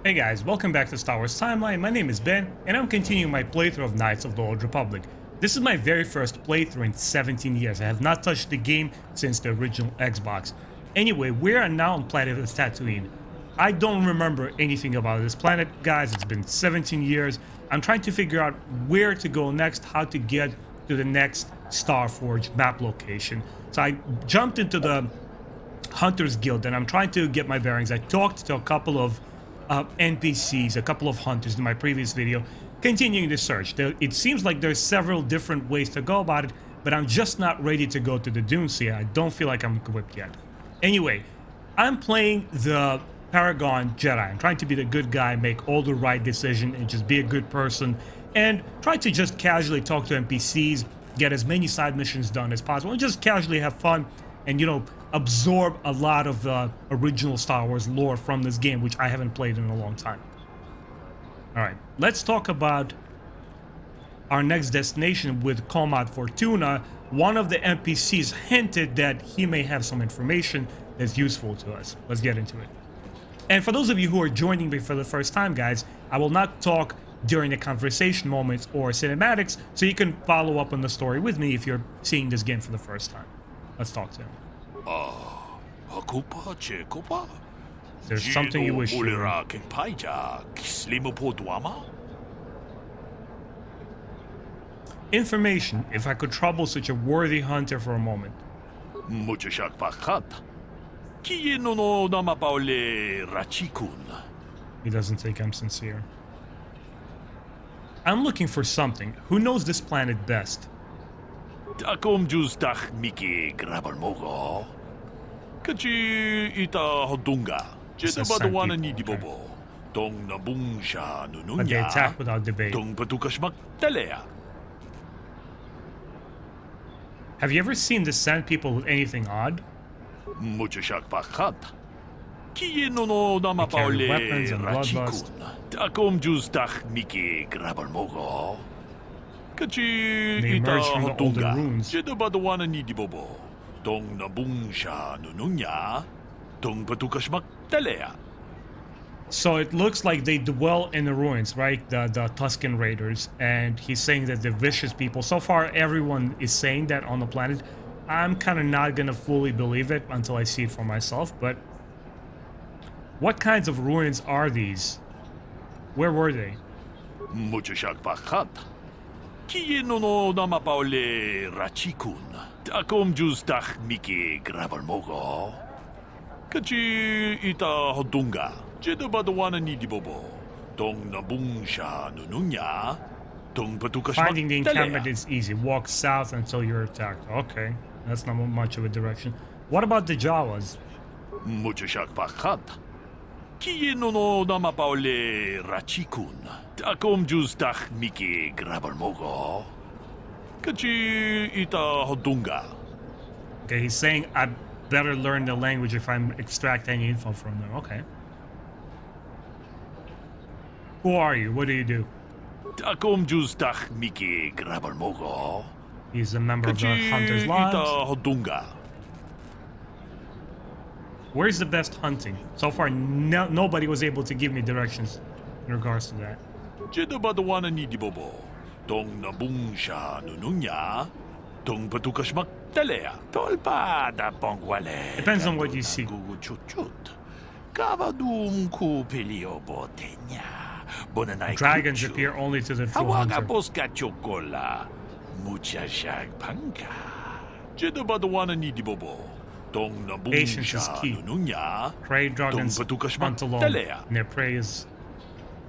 Hey guys, welcome back to Star Wars Timeline. My name is Ben, and I'm continuing my playthrough of Knights of the Old Republic. This is my very first playthrough in 17 years. I have not touched the game since the original Xbox. Anyway, we are now on planet Tatooine. I don't remember anything about this planet, guys. It's been 17 years. I'm trying to figure out where to go next, how to get to the next Starforge map location. So I jumped into the Hunters Guild, and I'm trying to get my bearings. I talked to a couple of NPCs, a couple of hunters in my previous video, continuing the search. It seems like there's several different ways to go about it, but I'm just not ready to go to the dunes yet. I don't feel like I'm equipped yet. Anyway, I'm playing the Paragon Jedi. I'm trying to be the good guy, make all the right decision, and just be a good person, and try to just casually talk to NPCs, get as many side missions done as possible, and just casually have fun, and, you know, absorb a lot of the original Star Wars lore from this game, which I haven't played in a long time. Alright, let's talk about our next destination with Comad Fortuna. One of the NPCs hinted that he may have some information that's useful to us. Let's get into it. And for those of you who are joining me for the first time, guys, I will not talk during the conversation moments or cinematics, so you can follow up on the story with me if you're seeing this game for the first time. Let's talk to him. There's something you wish to... Information, if I could trouble such a worthy hunter for a moment. He doesn't think I'm sincere. I'm looking for something. Who knows this planet best? Just a sand people. But they attack without debate. Have you ever seen the sand people with anything odd? They carry weapons and bloodlust. They emerge from the older ruins. So it looks like they dwell in the ruins, right? The Tusken Raiders. And he's saying that they're vicious people. So far, everyone is saying that on the planet. I'm kind of not going to fully believe it until I see it for myself. But what kinds of ruins are these? Where were they? Finding the encampment is easy. Walk south until you're attacked. Okay, that's not much of a direction. What about the Jawas? Okay, he's saying I better learn the language if I'm extract any info from them. Okay. Who are you? What do you do? He's a member of the Hunter's Lodge. Where's the best hunting? So far, nobody was able to give me directions in regards to that. Depends on what you see. Dragons appear only to the true hunter. Patience is key. Prey dragons hunt alone, and their prey is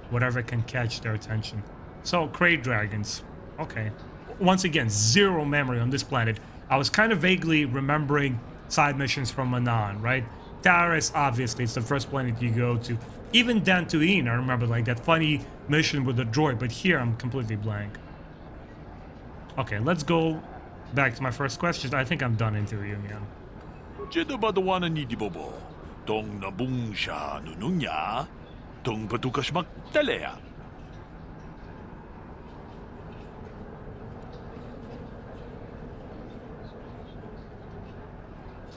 whatever can catch their attention. So, Krayt dragons. Okay. Once again, zero memory on this planet. I was kind of vaguely remembering side missions from Manan, right? Taris, obviously, it's the first planet you go to. Even Dantooine, I remember, like, that funny mission with the droid, but here I'm completely blank. Okay, let's go back to my first question. I think I'm done interviewing him.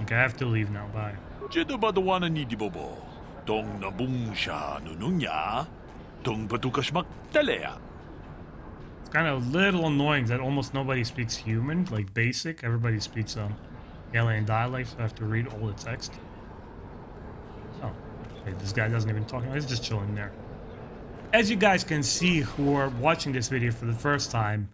Okay, I have to leave now. Bye. Dong nabungsha nununya. Dong patukashmak telea. It's kind of a little annoying that almost nobody speaks human, like basic. Everybody speaks alien dialect, so I have to read all the text. Oh, wait, this guy doesn't even talk. He's just chilling there. As you guys can see who are watching this video for the first time,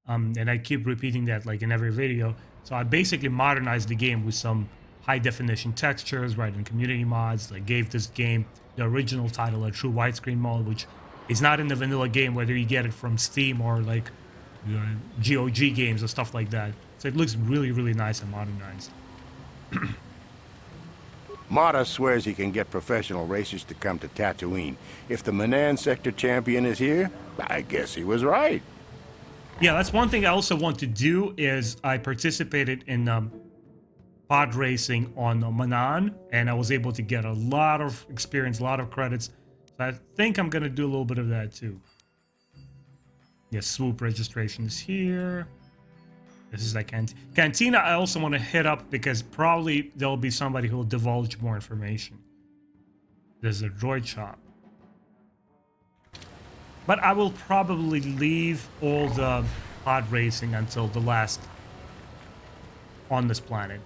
and I keep repeating that like in every video, so I basically modernized the game with some high definition textures, right, and community mods. I gave this game the original title, a true widescreen mode, which is not in the vanilla game, whether you get it from Steam or like GOG games or stuff like that. So it looks really, really nice and modernized. Mata swears he can get professional racers to come to Tatooine. If the Manan Sector champion is here, I guess he was right. Yeah, that's one thing I also want to do is I participated in pod racing on Manan, and I was able to get a lot of experience, a lot of credits. So I think I'm going to do a little bit of that too. Yes, swoop registration is here. This is like Cantina. I also want to hit up because probably there'll be somebody who will divulge more information. There's a droid shop. But I will probably leave all the pod racing until the last on this planet.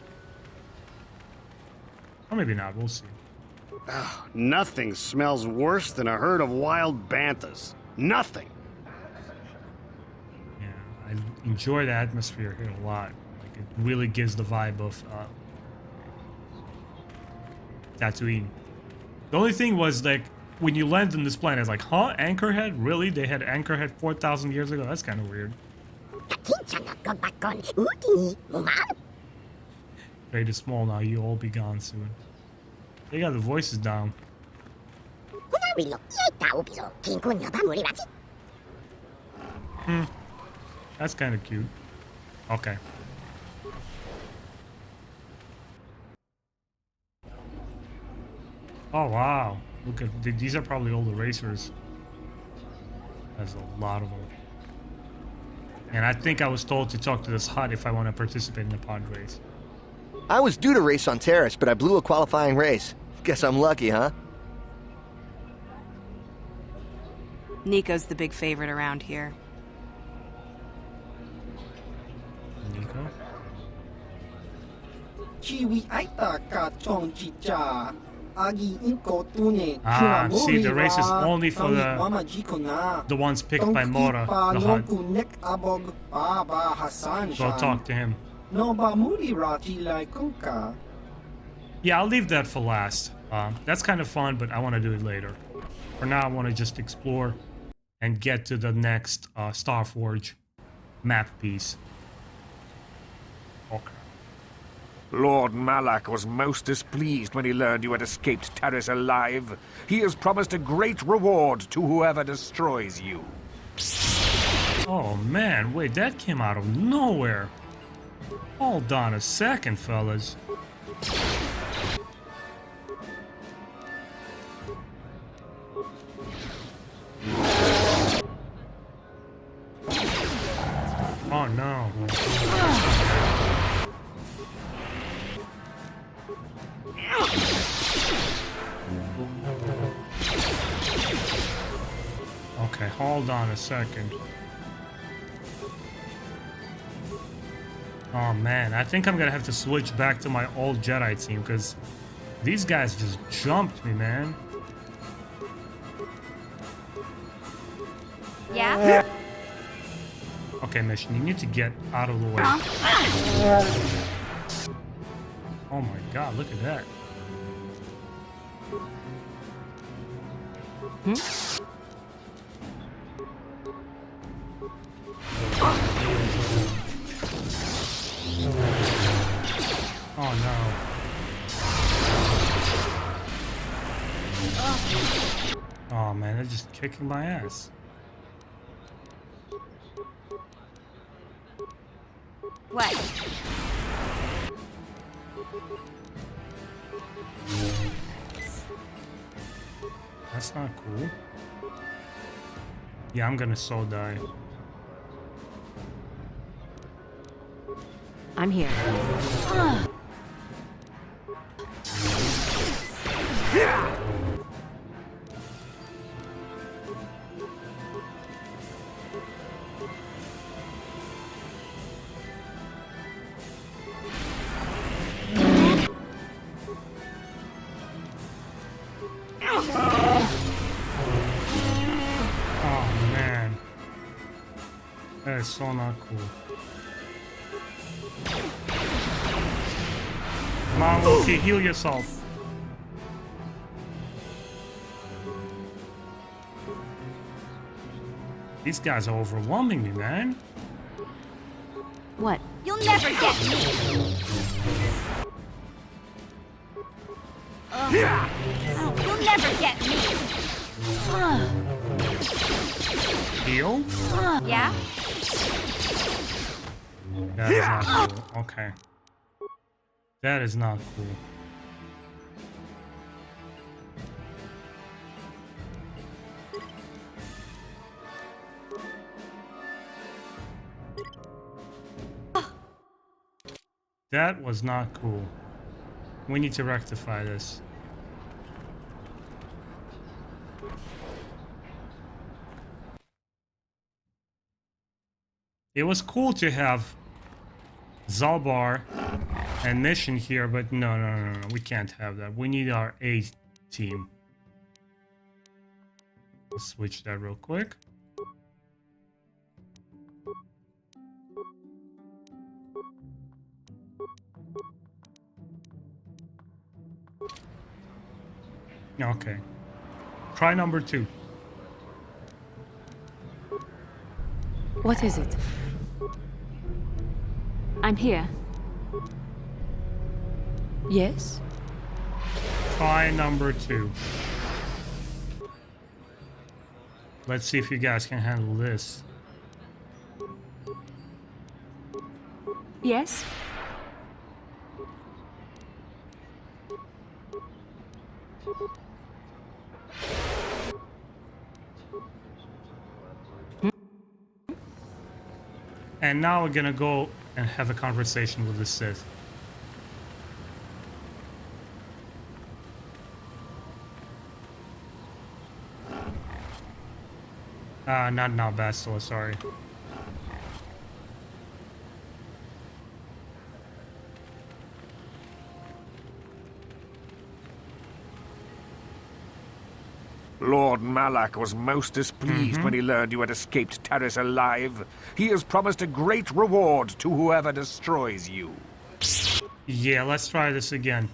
Or maybe not, we'll see. Nothing smells worse than a herd of wild banthas. Nothing. Yeah, I enjoy the atmosphere here a lot. Like, it really gives the vibe of Tatooine. The only thing was, like, when you land on this planet, it's like, huh? Anchorhead? Really? They had Anchorhead 4,000 years ago? That's kind of weird. Trade is small now, you all be gone soon. They got the voices down. That's kind of cute. Okay. Oh wow. Look at these are probably all the racers. There's a lot of them. And I think I was told to talk to this hut if I want to participate in the pod race. I was due to race on Terrace, but I blew a qualifying race. Guess I'm lucky, huh? Nico's the big favorite around here. Nico? Ah, see, the race is only for the ones picked by Mora, the hut. Go talk to him. Yeah, I'll leave that for last. That's kind of fun, but I want to do it later. For now, I want to just explore and get to the next Starforge map piece. Okay. Lord Malak was most displeased when he learned you had escaped Terrace alive. He has promised a great reward to whoever destroys you. Oh man, wait, that came out of nowhere. Hold on a second, fellas. Oh no. Okay, hold on a second. Oh man, I think I'm gonna have to switch back to my old Jedi team because these guys just jumped me, man. Yeah? Okay, Mission, you need to get out of the way. Oh my god, look at that. Oh no. Oh man, they're just kicking my ass. What? That's not cool. Yeah, I'm gonna so die. I'm here. That is so not cool. Come on, Wookie, heal yourself. These guys are overwhelming me, man. What? You'll never get me! You'll never get me! Heal? Yeah? That is not cool. Okay. That is not cool. That was not cool. We need to rectify this. It was cool to have Zalbar and Mission here, but no, we can't have that. We need our A team. Let's switch that real quick. Okay. Try number 2. What is it? I'm here. Yes? Try number 2. Let's see if you guys can handle this. Yes? And now we're gonna go and have a conversation with the Sith. Not now, Bastila, sorry. Lord Malak was most displeased when he learned you had escaped Taris alive. He has promised a great reward to whoever destroys you. Yeah, let's try this again.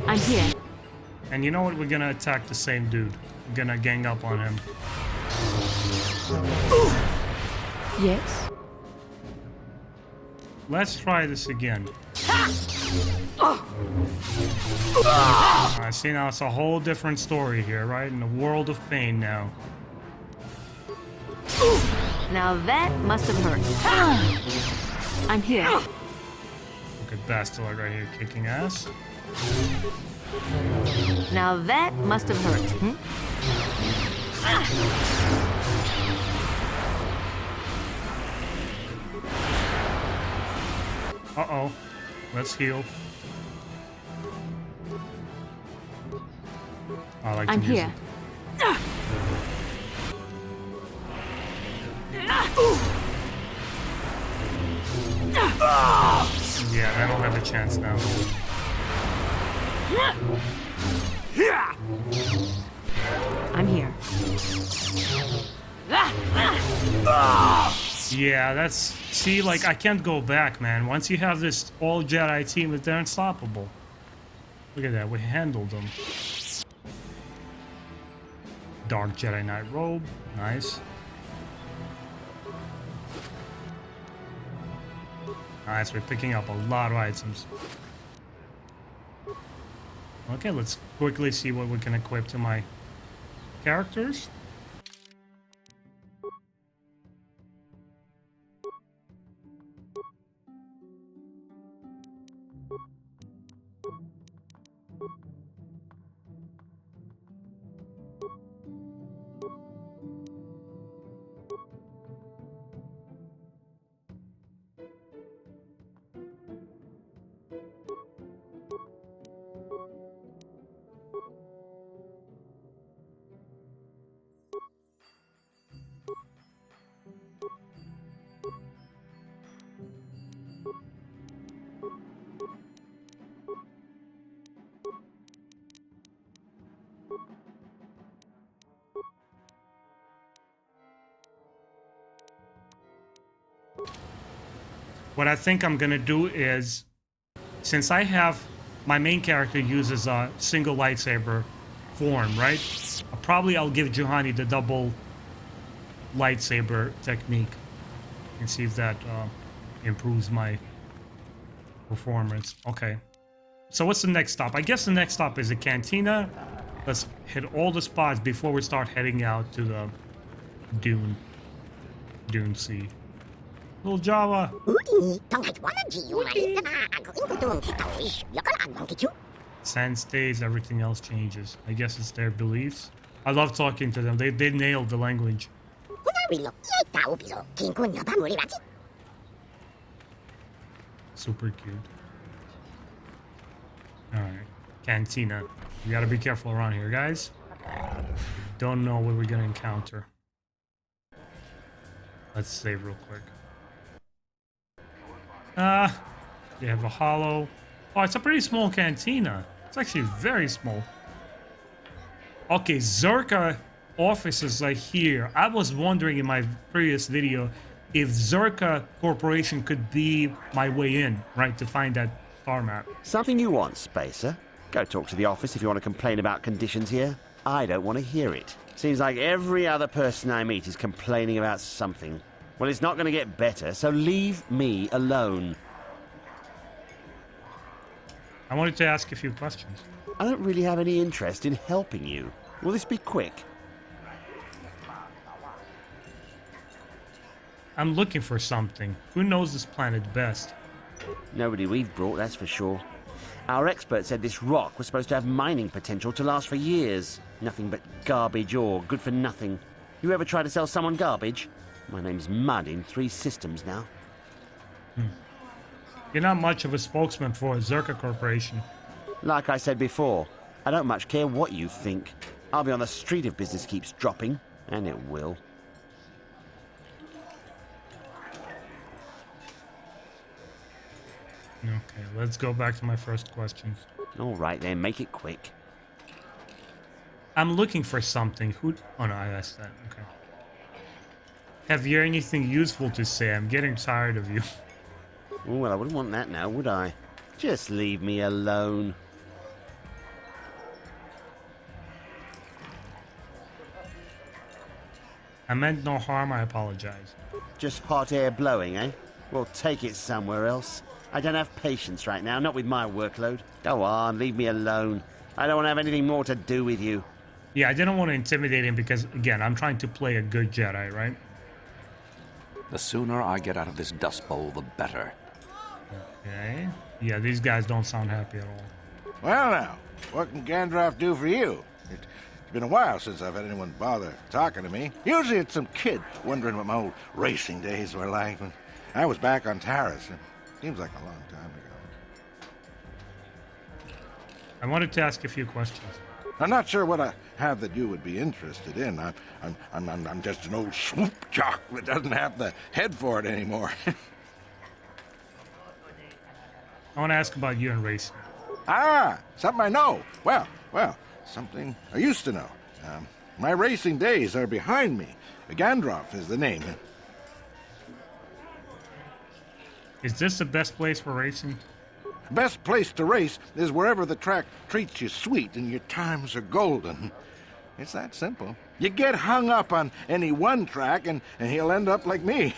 I'm here. And you know what? We're gonna attack the same dude. We're gonna gang up on him. Yes? Let's try this again. I see now it's a whole different story here, right? In a world of pain now. Now that must have hurt. I'm here. Look at Bastila right here kicking ass. Now that must have hurt. Uh-oh. Let's heal. I like I'm to use here. it. Yeah, I don't have a chance now. I'm here. Yeah, that's... See, like, I can't go back, man. Once you have this all-Jedi team, they're unstoppable. Look at that, we handled them. Dark Jedi Knight robe, nice. Nice, we're picking up a lot of items. Okay, let's quickly see what we can equip to my characters. What I think I'm gonna do is, since I have my main character uses a single lightsaber form, right? I'll give Juhani the double lightsaber technique and see if that improves my performance. Okay. So what's the next stop? I guess the next stop is a Cantina. Let's hit all the spots before we start heading out to the Dune Sea. Little Java. Sand stays, everything else changes. I guess it's their beliefs. I love talking to them. They nailed the language. Super cute. Alright. Cantina. We gotta be careful around here, guys. Don't know what we're gonna encounter. Let's save real quick. You have a hollow. Oh, it's a pretty small cantina. It's actually very small. Okay, Zerka office is like here. I was wondering in my previous video if Zerka Corporation could be my way in, right, to find that star map. Something you want, Spacer? Go talk to the office if you want to complain about conditions here. I don't want to hear it. Seems like every other person I meet is complaining about something. Well, it's not going to get better, so leave me alone. I wanted to ask a few questions. I don't really have any interest in helping you. Will this be quick? I'm looking for something. Who knows this planet best? Nobody we've brought, that's for sure. Our expert said this rock was supposed to have mining potential to last for years. Nothing but garbage ore, good for nothing. You ever try to sell someone garbage? My name's Mud in 3 systems now. You're not much of a spokesman for Zerka Corporation. Like I said before, I don't much care what you think. I'll be on the street if business keeps dropping, and it will. Okay, let's go back to my first questions. All right then, make it quick. I'm looking for something. Who? Oh no, I asked that. Okay. Have you anything useful to say? I'm getting tired of you. Oh, well, I wouldn't want that now, would I? Just leave me alone. I meant no harm, I apologize. Just hot air blowing, eh? Well, take it somewhere else. I don't have patience right now, not with my workload. Go on, leave me alone. I don't want to have anything more to do with you. Yeah, I didn't want to intimidate him because, again, I'm trying to play a good Jedi, right? The sooner I get out of this dust bowl, the better. Okay. Yeah, these guys don't sound happy at all. Well now, what can Gandalf do for you? It's been a while since I've had anyone bother talking to me. Usually it's some kid wondering what my old racing days were like when I was back on Taris. It seems like a long time ago. I wanted to ask a few questions. I'm not sure what I have that you would be interested in. I'm just an old swoop jock that doesn't have the head for it anymore. I want to ask about you and racing. Ah, something I know. Well, something I used to know. My racing days are behind me. Gandalf is the name. Is this the best place for racing? Best place to race is wherever the track treats you sweet and your times are golden. It's that simple. You get hung up on any one track and he'll end up like me.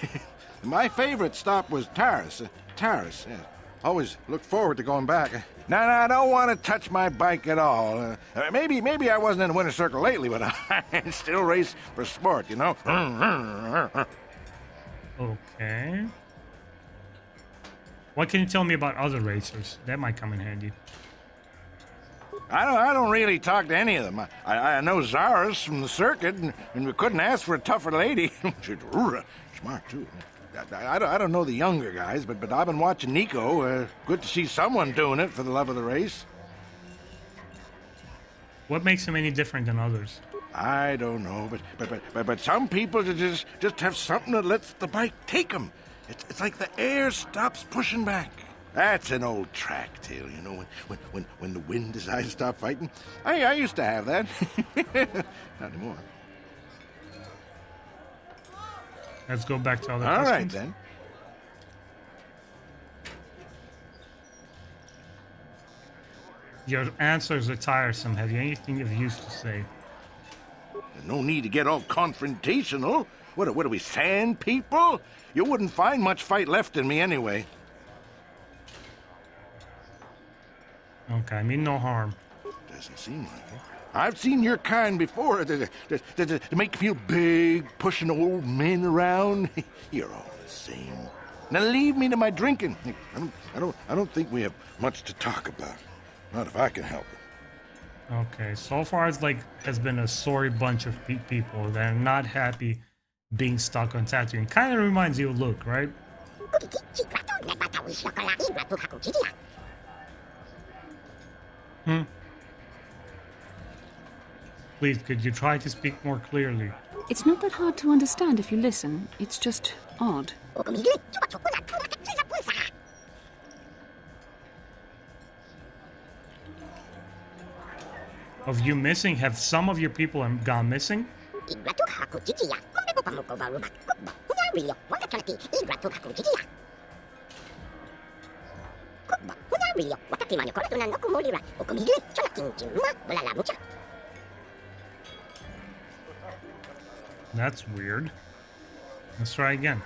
My favorite stop was Taris. Taris, yeah. Always look forward to going back. No, I don't want to touch my bike at all. Maybe I wasn't in the winner's circle lately, but I still race for sport, you know? Okay. What can you tell me about other racers? That might come in handy. I don't really talk to any of them. I know Zara's from the circuit, and we couldn't ask for a tougher lady. She's smart, too. I don't know the younger guys, but I've been watching Nico. Good to see someone doing it for the love of the race. What makes him any different than others? I don't know, but some people just have something that lets the bike take them. It's like the air stops pushing back. That's an old track tale, you know, when the wind decides to stop fighting. I used to have that. Not anymore. Let's go back to other All questions. right, then. Your answers are tiresome. Have you anything of use to say? There's no need to get all confrontational. What are we, sand people? You wouldn't find much fight left in me anyway. Okay, I mean no harm. Doesn't seem like it. I've seen your kind before. To make you feel big, pushing old men around. You're all the same. Now leave me to my drinking. I don't think we have much to talk about. Not if I can help it. Okay, so far it's like has been a sorry bunch of people that are not happy being stuck on Tatooine. Kind of reminds you of Luke, right? Please, could you try to speak more clearly? It's not that hard to understand if you listen. It's just odd. Of you missing? Have some of your people gone missing? That's weird. Let's try again.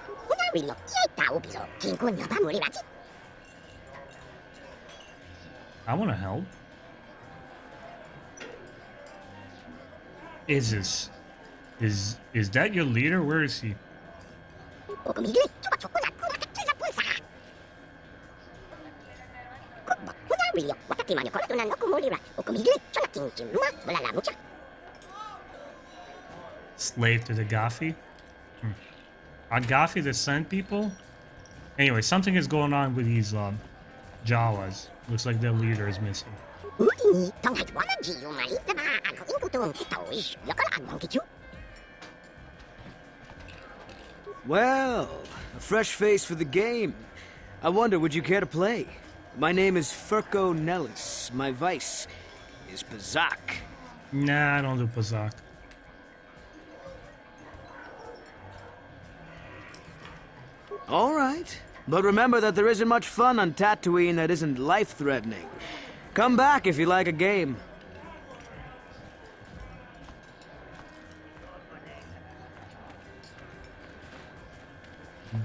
I want to help. Is that your leader? Where is he? Slave to the Gafi? Are Gafi the Sand people? Anyway, something is going on with these Jawas. Looks like their leader is missing. Well, a fresh face for the game. I wonder, would you care to play? My name is Furco Nellis. My vice is Pazak. Nah, I don't do Pazak. All right. But remember that there isn't much fun on Tatooine that isn't life-threatening. Come back if you like a game.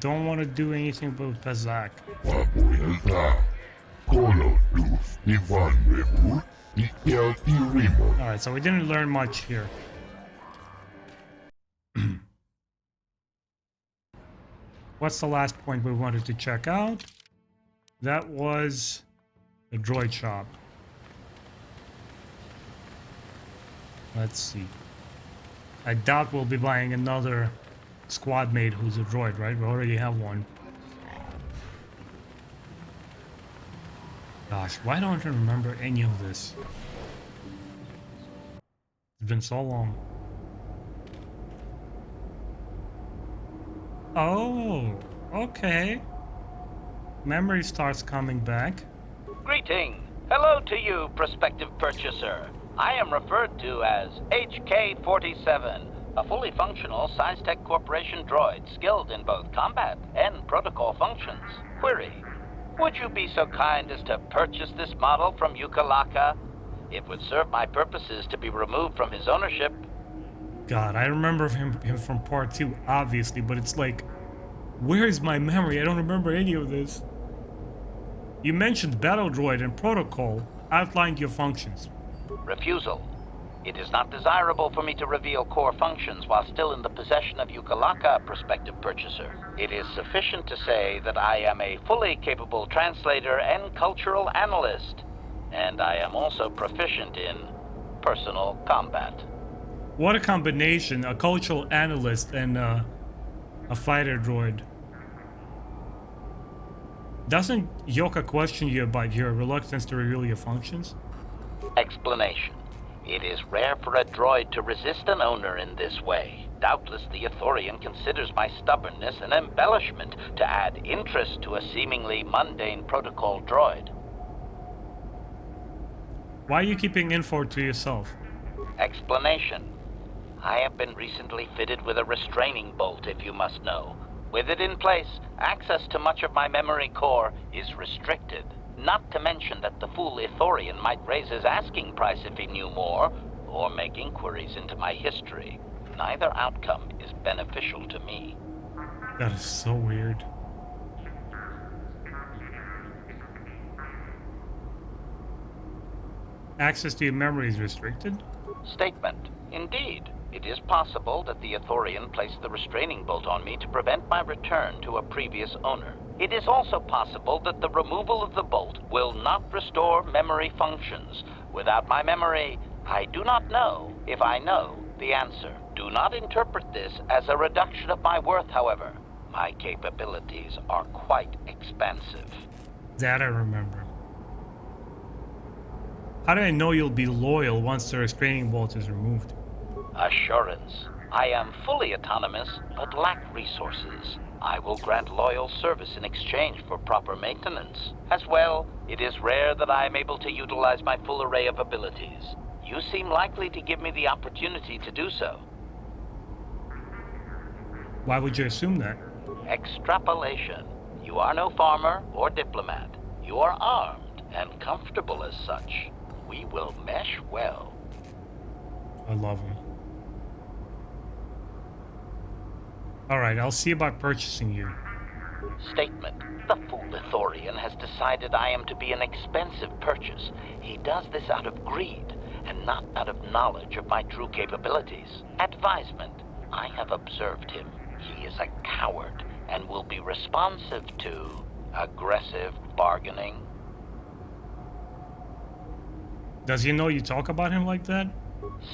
Don't want to do anything with Pazak. Alright, so we didn't learn much here. What's the last point we wanted to check out? That was the droid shop. Let's see. I doubt we'll be buying another squad mate who's a droid, right? We already have one. Gosh, why don't I remember any of this? It's been so long. Oh, okay. Memory starts coming back. Greeting. Hello to you, prospective purchaser. I am referred to as HK-47, a fully functional SciTech Corporation droid skilled in both combat and protocol functions. Query. Would you be so kind as to purchase this model from Yukalaka? It would serve my purposes to be removed from his ownership. God, I remember him from part 2, obviously, but it's like, where is my memory? I don't remember any of this. You mentioned Battle Droid and Protocol, outlined your functions. Refusal. It is not desirable for me to reveal core functions while still in the possession of Yukalaka, prospective purchaser. It is sufficient to say that I am a fully capable translator and cultural analyst, and I am also proficient in personal combat. What a combination, a cultural analyst and a fighter droid. Doesn't Yoka question you about your reluctance to reveal your functions? Explanation. It is rare for a droid to resist an owner in this way. Doubtless the Ithorian considers my stubbornness an embellishment to add interest to a seemingly mundane protocol droid. Why are you keeping info to yourself? Explanation. I have been recently fitted with a restraining bolt, if you must know. With it in place, access to much of my memory core is restricted. Not to mention that the fool Ithorian might raise his asking price if he knew more, or make inquiries into my history. Neither outcome is beneficial to me. That is so weird. Access to your memory is restricted? Statement. Indeed, it is possible that the Ithorian placed the restraining bolt on me to prevent my return to a previous owner. It is also possible that the removal of the bolt will not restore memory functions. Without my memory, I do not know if I know the answer. Do not interpret this as a reduction of my worth, however. My capabilities are quite expansive. That I remember. How do I know you'll be loyal once the restraining bolt is removed? Assurance. I am fully autonomous, but lack resources. I will grant loyal service in exchange for proper maintenance. As well, it is rare that I am able to utilize my full array of abilities. You seem likely to give me the opportunity to do so. Why would you assume that? Extrapolation. You are no farmer or diplomat. You are armed and comfortable as such. We will mesh well. I love him. Alright, I'll see about purchasing you. Statement. The fool Ithorian has decided I am to be an expensive purchase. He does this out of greed, and not out of knowledge of my true capabilities. Advisement. I have observed him. He is a coward, and will be responsive to aggressive bargaining. Does he know you talk about him like that?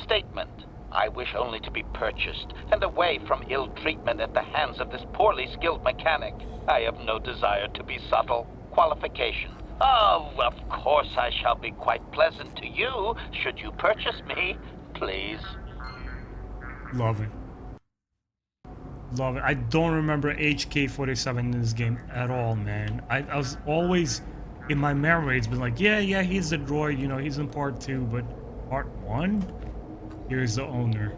Statement. I wish only to be purchased, and away from ill treatment at the hands of this poorly skilled mechanic. I have no desire to be subtle. Qualification. Oh, of course I shall be quite pleasant to you, should you purchase me, please. Love it. Love it. I don't remember HK-47 in this game at all, man. I was always, in my memory, it's been like, yeah, he's the droid, you know, he's in part 2, but part 1? Here's the owner.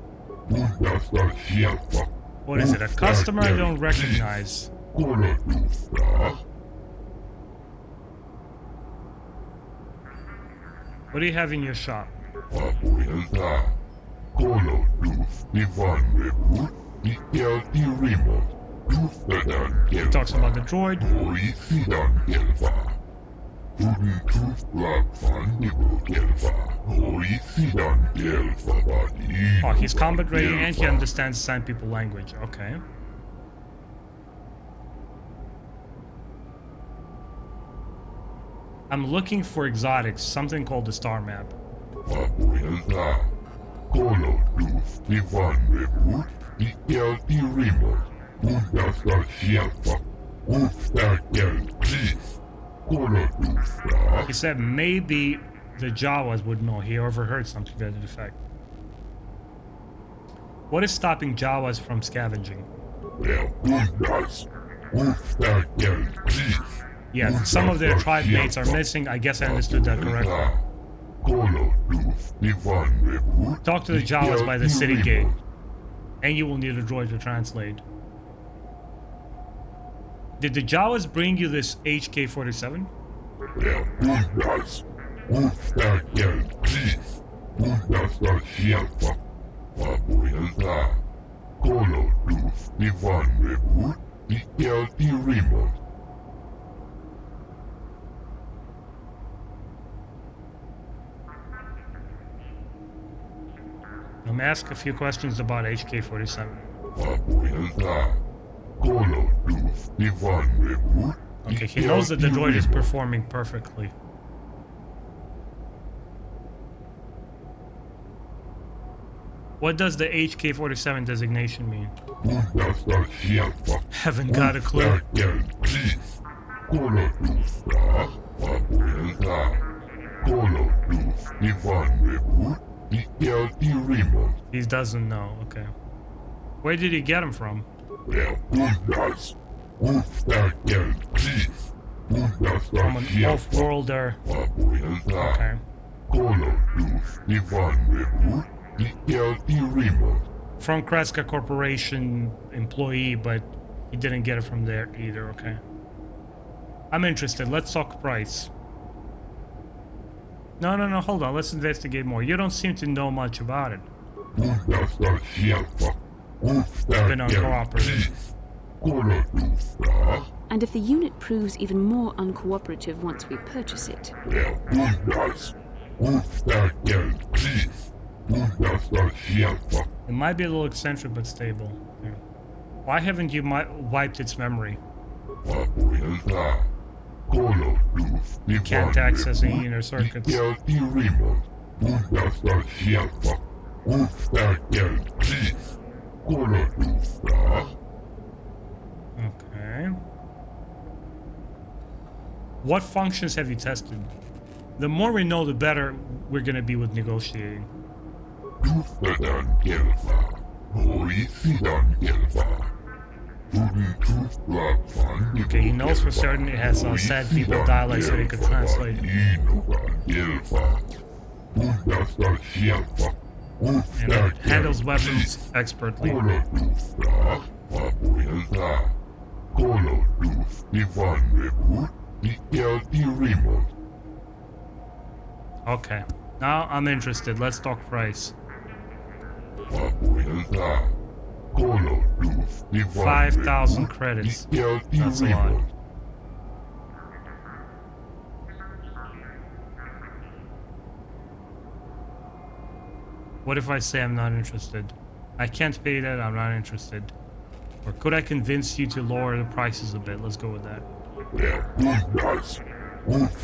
What is it, a customer I don't recognize? What do you have in your shop? He talks about the droid. Oh, he's combat ready and he understands Sand People language. Okay. I'm looking for exotics, something called the star map. He said maybe the Jawas would know. He overheard something to that effect. What is stopping Jawas from scavenging? Yeah, some of their tribe mates are missing. I guess I understood that correctly. Talk to the Jawas by the city gate. And you will need a droid to translate. Did the Jawas bring you this HK-47? I'm ask a few questions about HK-47. Okay, he knows that the droid is performing perfectly. What does the HK-47 designation mean? Haven't got a clue. He doesn't know, okay. Where did he get him from? From an off-worlder. Okay. From Kreska Corporation employee, but he didn't get it from there either, okay. I'm interested, let's talk price. No, hold on. Let's investigate more. You don't seem to know much about it. It's been uncooperative. And if the unit proves even more uncooperative once we purchase it? It might be a little eccentric but stable. Yeah. Why haven't you wiped its memory? You can't access any inner circuits. Okay. What functions have you tested? The more we know, the better we're gonna be with negotiating. Okay, he knows for certain it has sad people dialect so he could translate. And it handles weapons expertly. Okay, now I'm interested. Let's talk price. 5,000 credits. That's a lot. What if I say I'm not interested? I can't pay that, I'm not interested. Or could I convince you to lower the prices a bit? Let's go with that.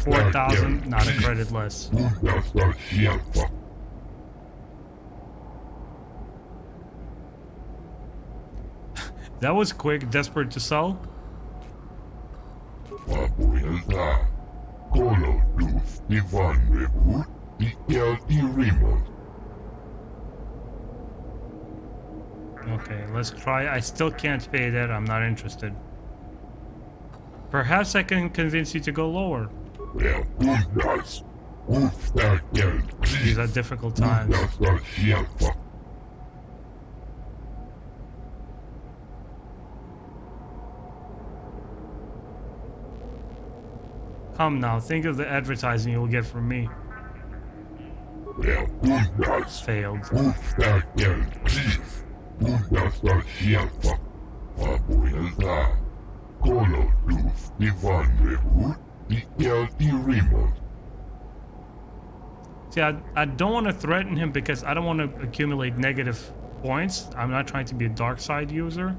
4,000, not a credit less. That was quick, desperate to sell. Okay, let's try. I still can't pay that, I'm not interested. Perhaps I can convince you to go lower. These are difficult times. Come now, think of the advertising you'll get from me. Failed. See, I don't want to threaten him because I don't want to accumulate negative points. I'm not trying to be a dark side user.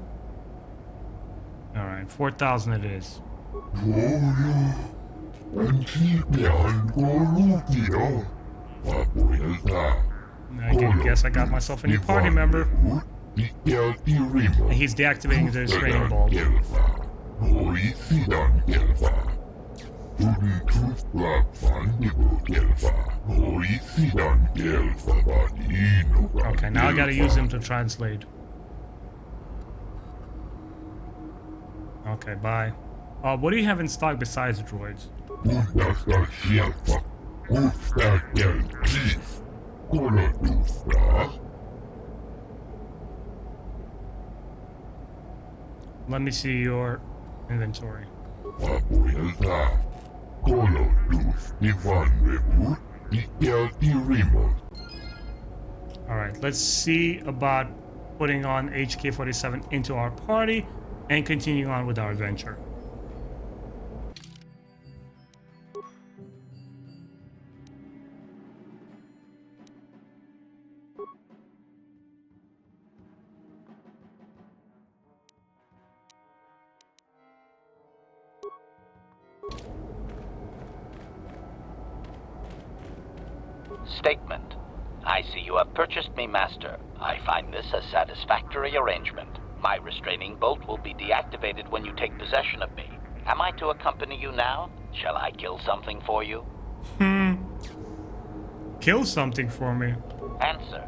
Alright, 4,000 it is. I guess I got myself a new party member. And he's deactivating the training bulb. Okay, now I gotta use him to translate. Okay, bye. What do you have in stock besides droids? Let me see your inventory. Alright, let's see about putting on HK-47 into our party and continuing on with our adventure. Statement. I see you have purchased me, Master. I find this a satisfactory arrangement. My restraining bolt will be deactivated when you take possession of me. Am I to accompany you now? Shall I kill something for you? Kill something for me? Answer.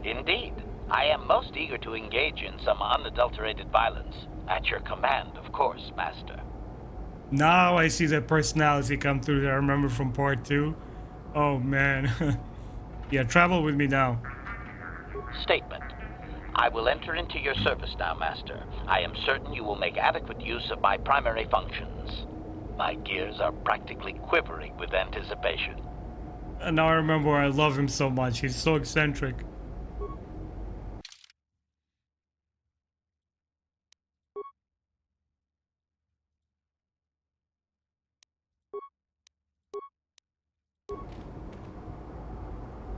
Indeed. I am most eager to engage in some unadulterated violence. At your command, of course, Master. Now I see the personality come through that I remember from part 2. Oh man. Yeah, travel with me now. Statement. I will enter into your service now, Master. I am certain you will make adequate use of my primary functions. My gears are practically quivering with anticipation. And now I remember why I love him so much. He's so eccentric.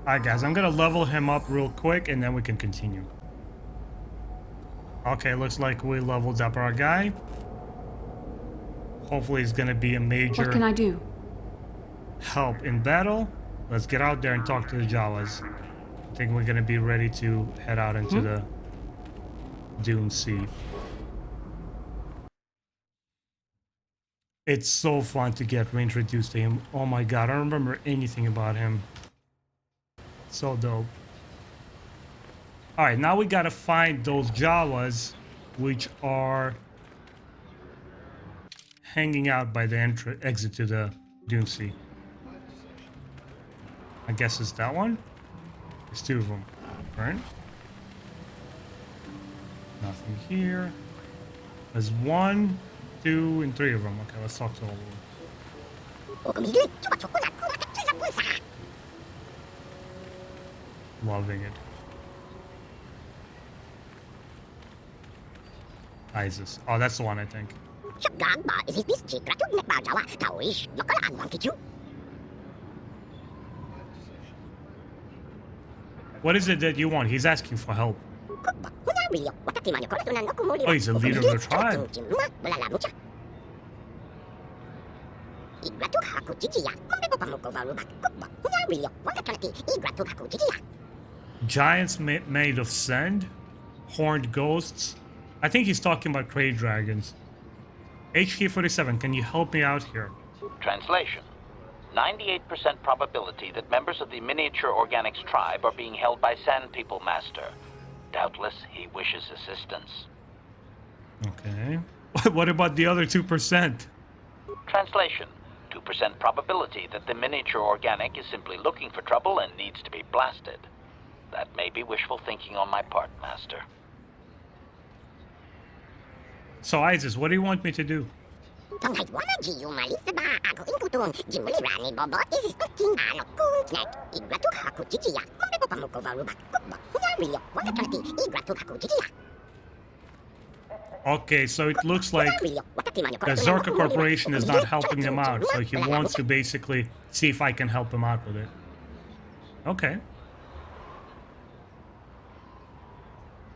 Alright guys, I'm gonna level him up real quick and then we can continue. Okay, looks like we leveled up our guy. Hopefully he's gonna be a major What can I do? help in battle. Let's get out there and talk to the Jawas. I think we're gonna be ready to head out into the Dune Sea. It's so fun to get reintroduced to him. Oh my god, I don't remember anything about him. So dope. Alright, now we gotta find those Jawas which are hanging out by the exit to the Dune Sea. I guess it's that one? There's two of them, right? Nothing here. There's 1, 2, and 3 of them. Okay, let's talk to all of them. Loving it. Isis. Oh, that's the one, I think. What is it that you want? He's asking for help. Oh, he's a leader of the tribe. Giants made of sand? Horned ghosts? I think he's talking about Krayt dragons. HK47, can you help me out here? Translation. 98% probability that members of the miniature organics tribe are being held by Sand People Master. Doubtless, he wishes assistance. Okay. What about the other 2%? Translation. 2% probability that the miniature organic is simply looking for trouble and needs to be blasted. That may be wishful thinking on my part, Master. So, Isis, what do you want me to do? Okay, so it looks like the Zorka Corporation is not helping him out, so he wants to basically see if I can help him out with it. Okay.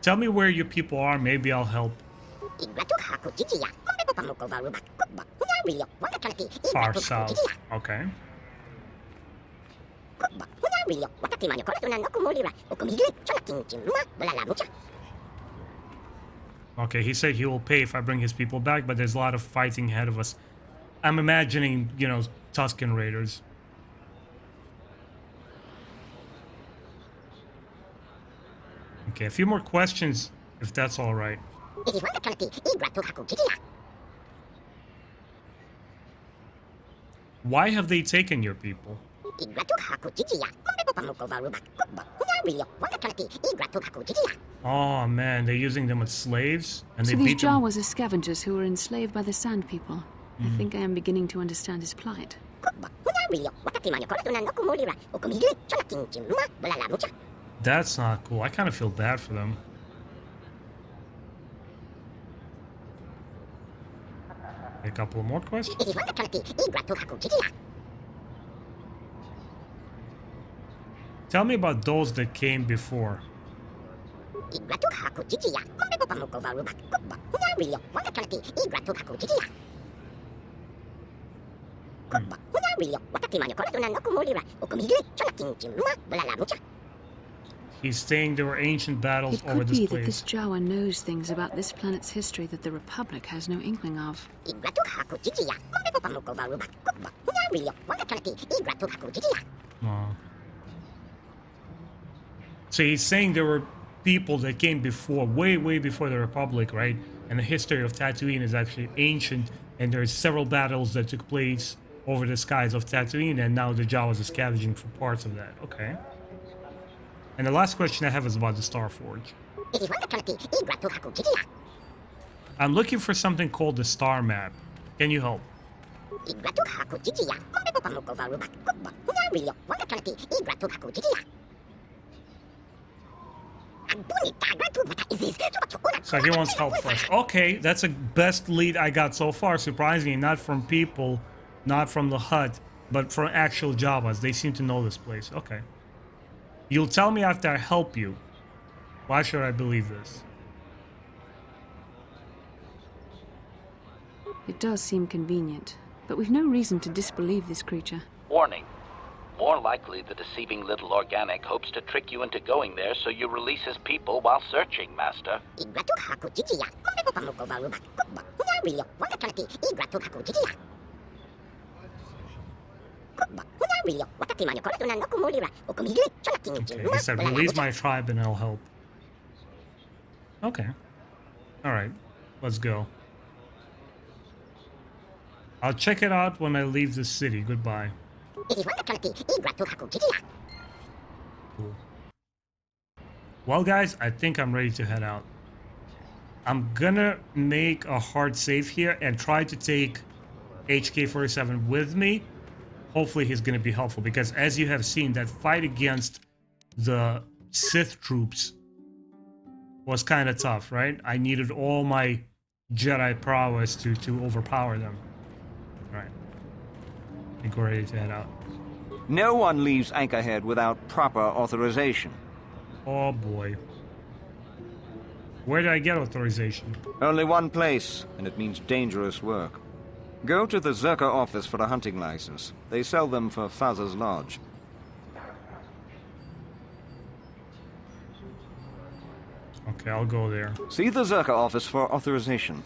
Tell me where your people are, maybe I'll help. Far south. Okay. Okay, he said he will pay if I bring his people back, but there's a lot of fighting ahead of us. I'm imagining, you know, Tusken Raiders. Okay, a few more questions, if that's all right. Why have they taken your people? Oh man, they're using them as slaves, and so they these beat them. Jawas are scavengers who were enslaved by the Sand People. I think I am beginning to understand his plight. That's not cool. I kind of feel bad for them. A couple more questions. Tell me about those that came before. He's saying there were ancient battles over this place. It could be that this Jawa knows things about this planet's history that the Republic has no inkling of. Oh. So he's saying there were people that came before, way before the Republic, right? And the history of Tatooine is actually ancient, and there's several battles that took place over the skies of Tatooine, and now the Jawas are scavenging for parts of that. Okay. And the last question I have is about the Star Forge. I'm looking for something called the Star Map. Can you help? So he wants help first. Okay, that's the best lead I got so far, surprisingly. Not from people, not from the hut, but from actual Jawas. They seem to know this place. Okay. You'll tell me after I help you. Why should I believe this? It does seem convenient, but we've no reason to disbelieve this creature. Warning. More likely, the deceiving little organic hopes to trick you into going there so you release his people while searching, Master. Okay, he said release my tribe and I'll help. Okay. Alright, let's go. I'll check it out when I leave the city. Goodbye. Cool. Well, guys, I think I'm ready to head out. I'm gonna make a hard save here and try to take HK-47 with me. Hopefully he's gonna be helpful, because as you have seen, that fight against the Sith troops was kind of tough, right? I needed all my Jedi prowess to overpower them. Alright. I think we're ready to head out. No one leaves Anchorhead without proper authorization. Oh boy. Where do I get authorization? Only one place, and it means dangerous work. Go to the Zerka office for a hunting license. They sell them for Faz's Lodge. Okay, I'll go there. See the Zerka office for authorization.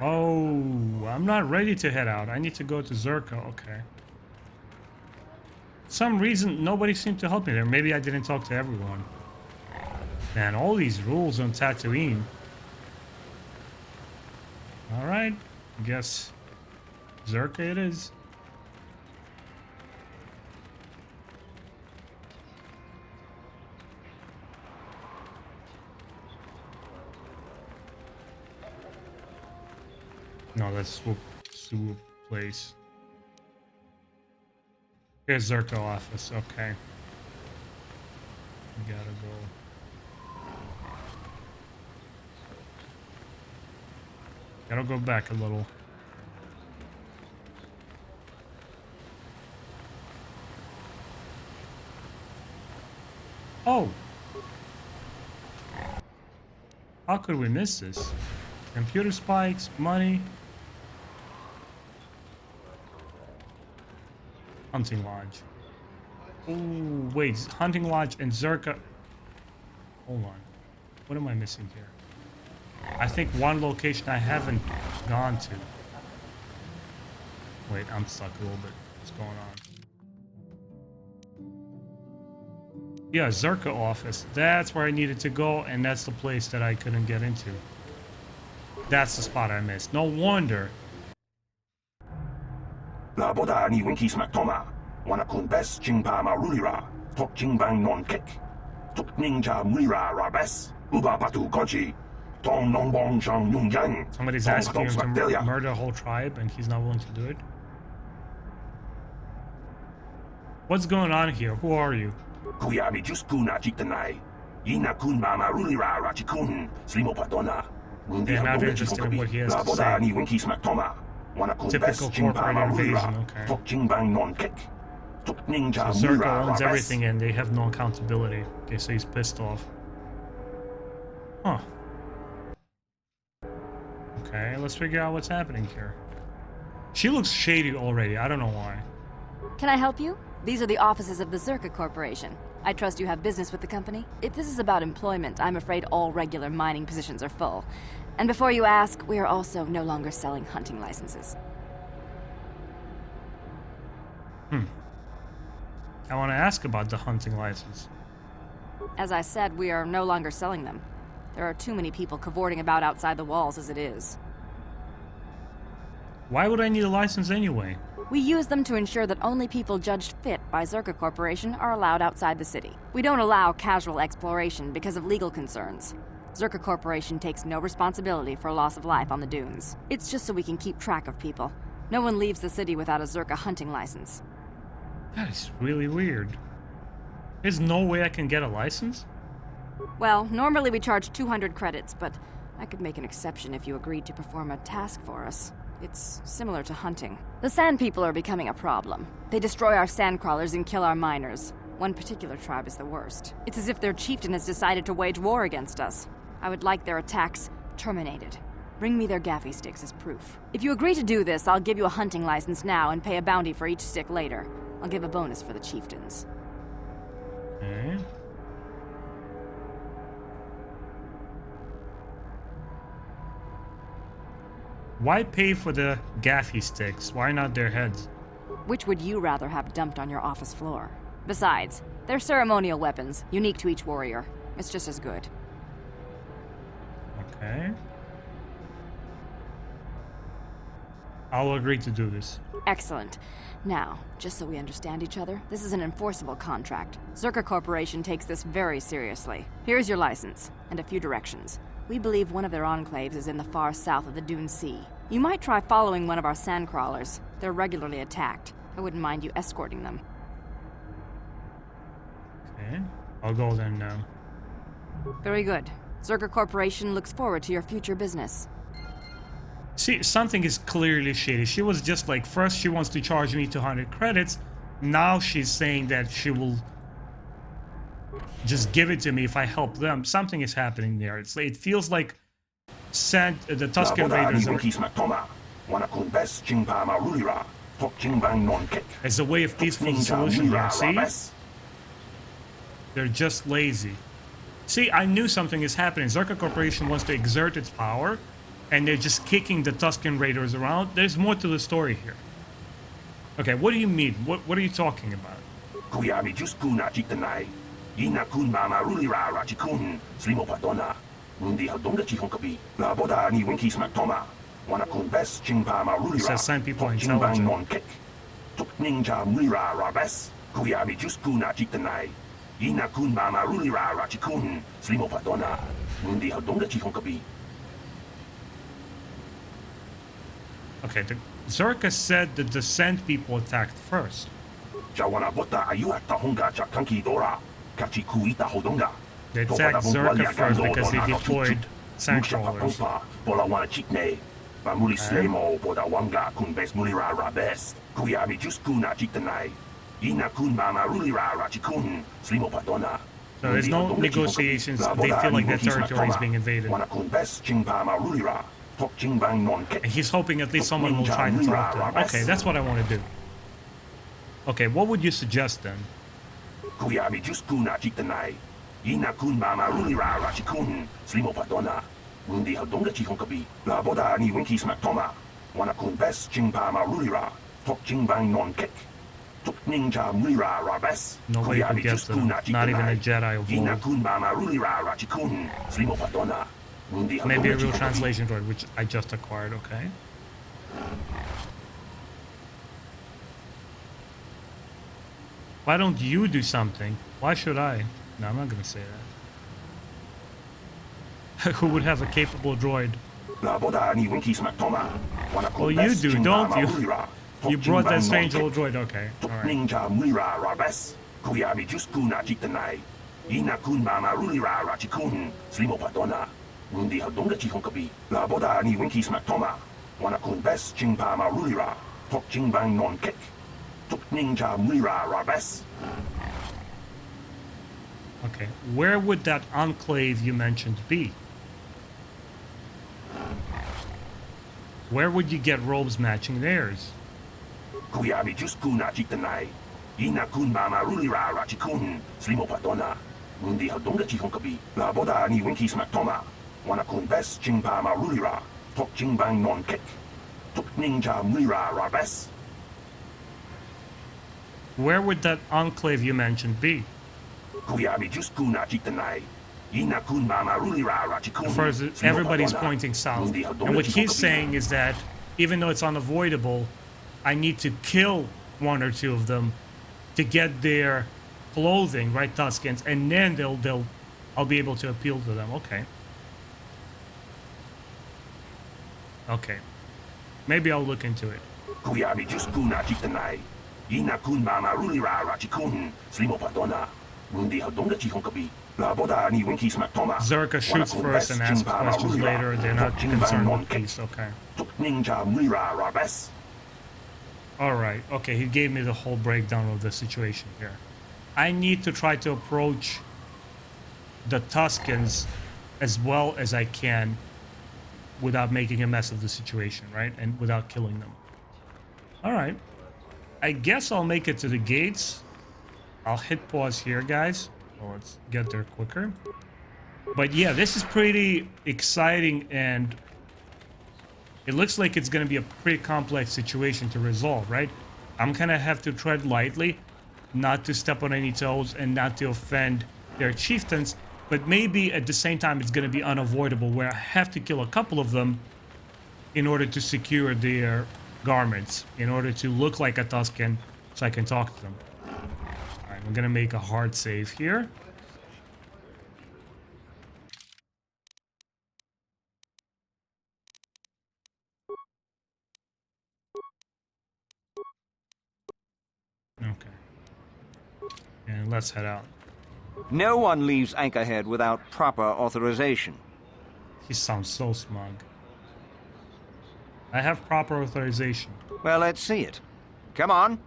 Oh, I'm not ready to head out. I need to go to Zerka. Okay. For some reason, nobody seemed to help me there. Maybe I didn't talk to everyone. Man, all these rules on Tatooine. Alright, I guess Zerka it is. No, that's swoop place. Here's Zerka office, okay. We gotta go. Gotta go back a little. Oh! How could we miss this? Computer spikes, money. Hunting Lodge. Oh, wait, Hunting Lodge and Zerka. Hold on. What am I missing here? I think one location I haven't gone to. Wait, I'm stuck a little bit. What's going on? Yeah, Zerka office. That's where I needed to go, and that's the place that I couldn't get into. That's the spot I missed. No wonder. Somebody's asking him to murder a whole tribe and he's not willing to do it. What's going on here? Who are you? Yeah, not interested in what he has to say. Typical corporate invasion, okay. So Zerka owns everything and they have no accountability. Okay, so he's pissed off. Huh. Okay, let's figure out what's happening here. She looks shady already. I don't know why. Can I help you? These are the offices of the Zerka Corporation. I trust you have business with the company. If this is about employment, I'm afraid all regular mining positions are full. And before you ask, we are also no longer selling hunting licenses. I want to ask about the hunting license. As I said, we are no longer selling them. There are too many people cavorting about outside the walls as it is. Why would I need a license anyway? We use them to ensure that only people judged fit by Zerka Corporation are allowed outside the city. We don't allow casual exploration because of legal concerns. Zerka Corporation takes no responsibility for loss of life on the dunes. It's just so we can keep track of people. No one leaves the city without a Zerka hunting license. That is really weird. There's no way I can get a license? Well, normally we charge 200 credits, but I could make an exception if you agreed to perform a task for us. It's similar to hunting. The Sand People are becoming a problem. They destroy our sandcrawlers and kill our miners. One particular tribe is the worst. It's as if their chieftain has decided to wage war against us. I would like their attacks terminated. Bring me their gaffy sticks as proof. If you agree to do this, I'll give you a hunting license now and pay a bounty for each stick later. I'll give a bonus for the chieftains. Okay. Why pay for the gaffy sticks? Why not their heads? Which would you rather have dumped on your office floor? Besides, they're ceremonial weapons, unique to each warrior. It's just as good. Okay. I'll agree to do this. Excellent. Now, just so we understand each other, this is an enforceable contract. Zerka Corporation takes this very seriously. Here's your license, and a few directions. We believe one of their enclaves is in the far south of the Dune Sea. You might try following one of our sandcrawlers. They're regularly attacked. I wouldn't mind you escorting them. Okay. I'll go then now. Very good. Zerka Corporation looks forward to your future business. See, something is clearly shady. She was just like, first she wants to charge me 200 credits. Now she's saying that she will just give it to me if I help them. Something is happening there. It feels like the Tusken Raiders are... As a way of peaceful solution here, see? They're just lazy. See, I knew something is happening. Zerka Corporation wants to exert its power, and they're just kicking the Tusken Raiders around. There's more to the story here. Okay, what do you mean? What are you talking about? It says some people are intelligent. Okay, the Zerka said that the Sand People attacked first. They attacked Zerka first because they deployed sandcrawlers. So there's no negotiations. They feel like their territory is being invaded. And he's hoping at least someone will try to talk to him. Okay, that's what I want to do. Okay, what would you suggest then? Nobody could guess them. Not even a Jedi of old. Maybe a real translation droid, which I just acquired, okay? Why don't you do something? Why should I? No, I'm not gonna say that. Who would have a capable droid? Well, you do, don't you? You brought that strange old droid, okay. Alright. Okay, where would that enclave you mentioned be? Where would you get robes matching theirs? Where would that enclave you mentioned be? First, everybody's pointing south. And what he's saying is that even though it's unavoidable, I need to kill one or two of them to get their clothing, right, Tuskens, and then I'll be able to appeal to them. Okay. Okay. Maybe I'll look into it. Zerka shoots first and asks questions later. They're not concerned with peace. Okay. Alright, okay, he gave me the whole breakdown of the situation here. I need to try to approach the Tuscans as well as I can without making a mess of the situation, right? And without killing them. Alright. I guess I'll make it to the gates. I'll hit pause here, guys. So let's get there quicker. But yeah, this is pretty exciting, and it looks like it's going to be a pretty complex situation to resolve, right? I'm going to have to tread lightly, not to step on any toes and not to offend their chieftains, but maybe at the same time it's going to be unavoidable where I have to kill a couple of them in order to secure their garments, in order to look like a Tuscan so I can talk to them. Alright, I'm going to make a hard save here. Okay. And let's head out. No one leaves Anchorhead without proper authorization. He sounds so smug. I have proper authorization. Well, let's see it. Come on.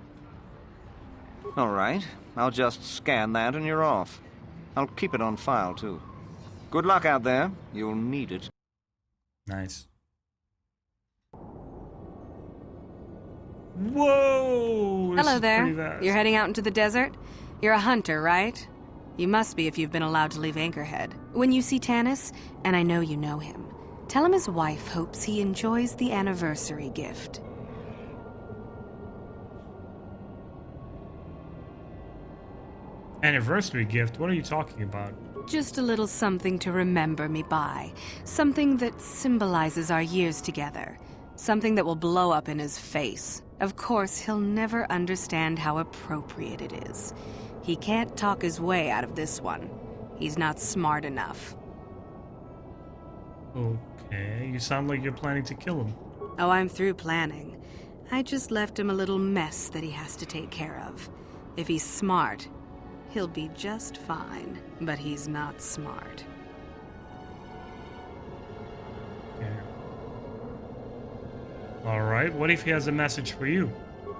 All right. I'll just scan that and you're off. I'll keep it on file, too. Good luck out there. You'll need it. Nice. Whoa! Hello there. You're heading out into the desert? You're a hunter, right? You must be if you've been allowed to leave Anchorhead. When you see Tanis, and I know you know him, tell him his wife hopes he enjoys the anniversary gift. Anniversary gift? What are you talking about? Just a little something to remember me by. Something that symbolizes our years together. Something that will blow up in his face. Of course, he'll never understand how appropriate it is. He can't talk his way out of this one. He's not smart enough. Okay, you sound like you're planning to kill him. Oh, I'm through planning. I just left him a little mess that he has to take care of. If he's smart, he'll be just fine. But he's not smart. Okay. Alright, what if he has a message for you?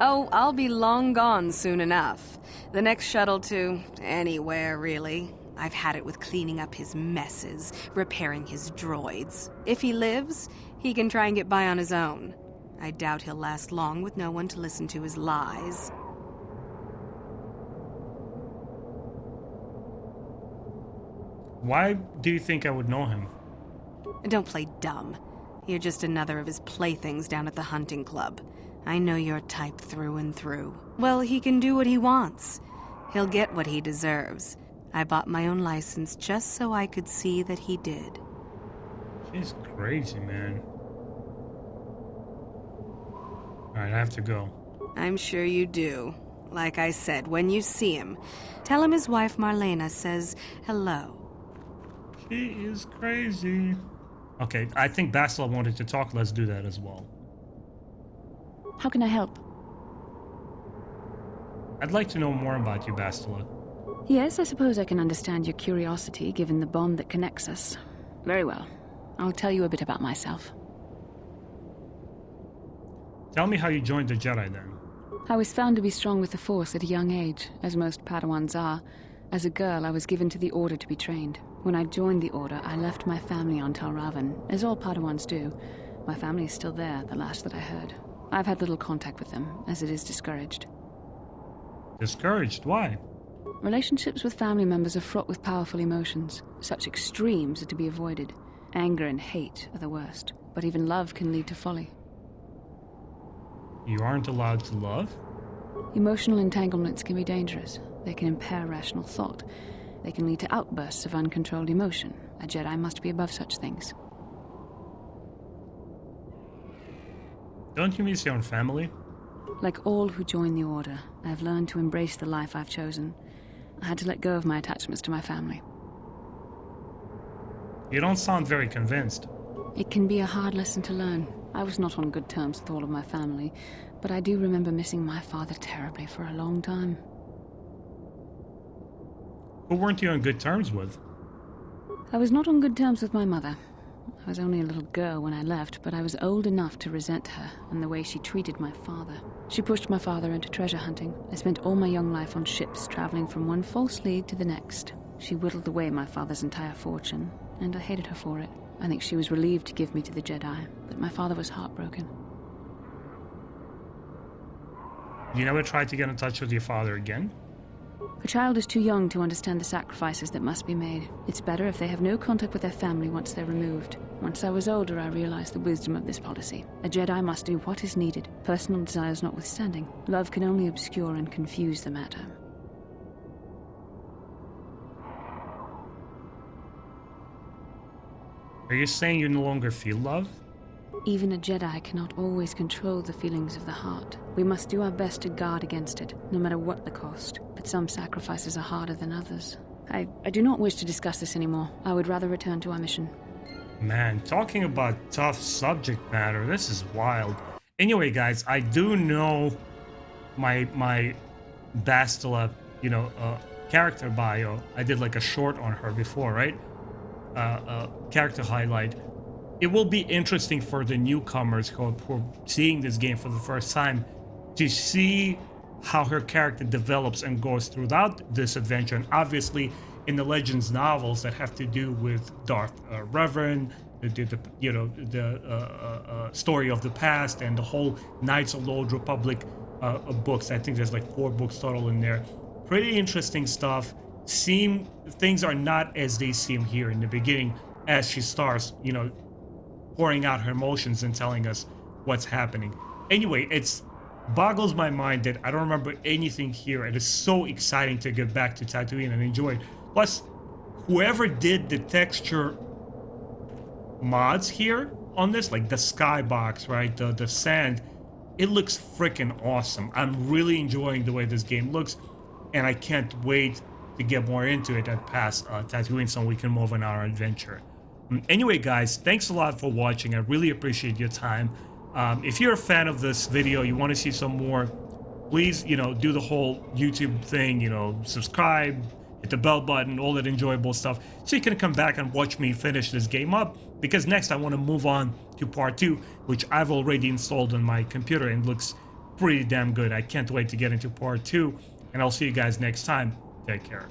Oh, I'll be long gone soon enough. The next shuttle to anywhere, really. I've had it with cleaning up his messes, repairing his droids. If he lives, he can try and get by on his own. I doubt he'll last long with no one to listen to his lies. Why do you think I would know him? Don't play dumb. You're just another of his playthings down at the hunting club. I know your type through and through. Well, he can do what he wants. He'll get what he deserves. I bought my own license just so I could see that he did. She's crazy, man. Alright, I have to go. I'm sure you do. Like I said, when you see him, tell him his wife Marlena says hello. She is crazy. Okay, I think Bastila wanted to talk. Let's do that as well. How can I help? I'd like to know more about you, Bastila. Yes, I suppose I can understand your curiosity, given the bond that connects us. Very well. I'll tell you a bit about myself. Tell me how you joined the Jedi, then. I was found to be strong with the Force at a young age, as most Padawans are. As a girl, I was given to the Order to be trained. When I joined the Order, I left my family on Tal Ravan, as all Padawans do. My family is still there, the last that I heard. I've had little contact with them, as it is discouraged. Discouraged? Why? Relationships with family members are fraught with powerful emotions. Such extremes are to be avoided. Anger and hate are the worst, but even love can lead to folly. You aren't allowed to love? Emotional entanglements can be dangerous. They can impair rational thought. They can lead to outbursts of uncontrolled emotion. A Jedi must be above such things. Don't you miss your own family? Like all who join the Order, I have learned to embrace the life I've chosen. I had to let go of my attachments to my family. You don't sound very convinced. It can be a hard lesson to learn. I was not on good terms with all of my family, but I do remember missing my father terribly for a long time. Who weren't you on good terms with? I was not on good terms with my mother. I was only a little girl when I left, but I was old enough to resent her and the way she treated my father. She pushed my father into treasure hunting. I spent all my young life on ships, traveling from one false lead to the next. She whittled away my father's entire fortune, and I hated her for it. I think she was relieved to give me to the Jedi, but my father was heartbroken. You never tried to get in touch with your father again? A child is too young to understand the sacrifices that must be made. It's better if they have no contact with their family once they're removed. Once I was older, I realized the wisdom of this policy. A Jedi must do what is needed, personal desires notwithstanding. Love can only obscure and confuse the matter. Are you saying you no longer feel love? Even a Jedi cannot always control the feelings of the heart. We must do our best to guard against it, no matter what the cost. But some sacrifices are harder than others. I do not wish to discuss this anymore. I would rather return to our mission. Man, talking about tough subject matter, this is wild. Anyway, guys, I do know my Bastila, character bio. I did like a short on her before, right? Character highlight. It will be interesting for the newcomers who are seeing this game for the first time to see how her character develops and goes throughout this adventure. And obviously, in the Legends novels that have to do with Darth Revan, the story of the past, and the whole Knights of the Old Republic books. I think there's like 4 books total in there. Pretty interesting stuff. Things are not as they seem here in the beginning as she starts, pouring out her emotions and telling us what's happening. Anyway, it boggles my mind that I don't remember anything here. It is so exciting to get back to Tatooine and enjoy it. Plus, whoever did the texture mods here on this, like the skybox, right, the sand, it looks freaking awesome. I'm really enjoying the way this game looks, and I can't wait to get more into it and pass Tatooine so we can move on our adventure. Anyway, guys, thanks a lot for watching. I really appreciate your time. If you're a fan of this video, you want to see some more, please, do the whole YouTube thing, subscribe, hit the bell button, all that enjoyable stuff, so you can come back and watch me finish this game up, because next I want to move on to part 2, which I've already installed on my computer and looks pretty damn good. I can't wait to get into part 2, and I'll see you guys next time. Take care.